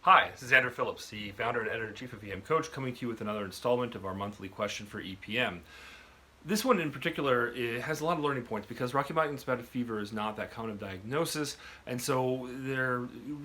Hi, this is Andrew Phillips, the founder and editor-in-chief of EM Coach, coming to you with another installment of our monthly question for EPM. This one in particular has a lot of learning points because Rocky Mountain spotted fever is not that common of diagnosis, and so there are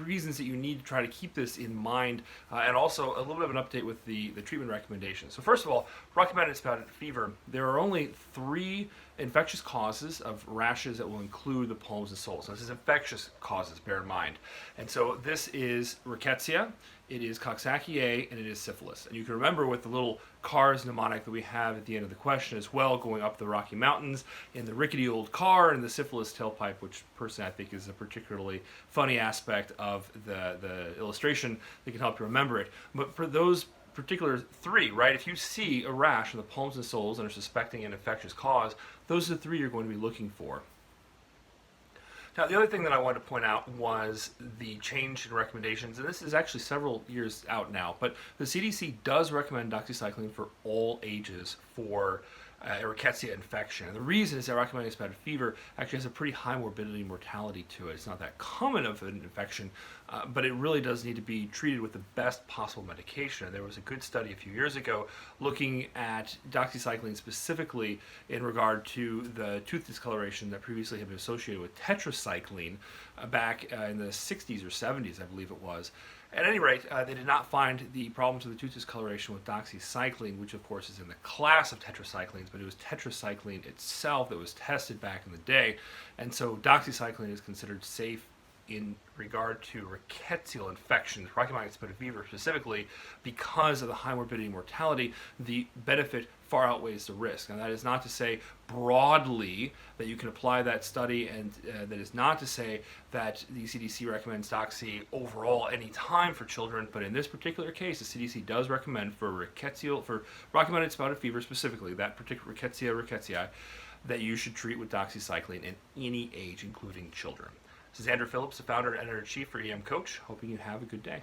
reasons that you need to try to keep this in mind, and also a little bit of an update with the treatment recommendations. So first of all, Rocky Mountain spotted fever, there are only 3 infectious causes of rashes that will include the palms and soles. Now, this is infectious causes, bear in mind. And so this is rickettsia, it is Coxsackie, and it is syphilis. And you can remember with the little cars mnemonic that we have at the end of the question as well, going up the Rocky Mountains in the rickety old car and the syphilis tailpipe, which personally I think is a particularly funny aspect of the illustration that can help you remember it. But for those particular 3, right? If you see a rash on the palms and soles and are suspecting an infectious cause, those are the 3 you're going to be looking for. Now, the other thing that I wanted to point out was the change in recommendations, and this is actually several years out now, but the CDC does recommend doxycycline for all ages for a rickettsia infection. And the reason is that Rocky Mountain spotted fever actually has a pretty high morbidity and mortality to it. It's not that common of an infection, but it really does need to be treated with the best possible medication. There was a good study a few years ago looking at doxycycline specifically in regard to the tooth discoloration that previously had been associated with tetracycline back in the 60s or 70s, I believe it was. At any rate, they did not find the problems with the tooth discoloration with doxycycline, which of course is in the class of tetracyclines, but it was tetracycline itself that was tested back in the day. And so doxycycline is considered safe in regard to rickettsial infections, Rocky Mountain spotted fever specifically, because of the high morbidity and mortality. The benefit far outweighs the risk. And that is not to say broadly that you can apply that study, and that is not to say that the CDC recommends doxy overall any time for children, but in this particular case, the CDC does recommend for Rocky Mountain spotted fever specifically, that particular rickettsia, that you should treat with doxycycline in any age, including children. This is Andrew Phillips, the founder and editor-in-chief for EM Coach, hoping you have a good day.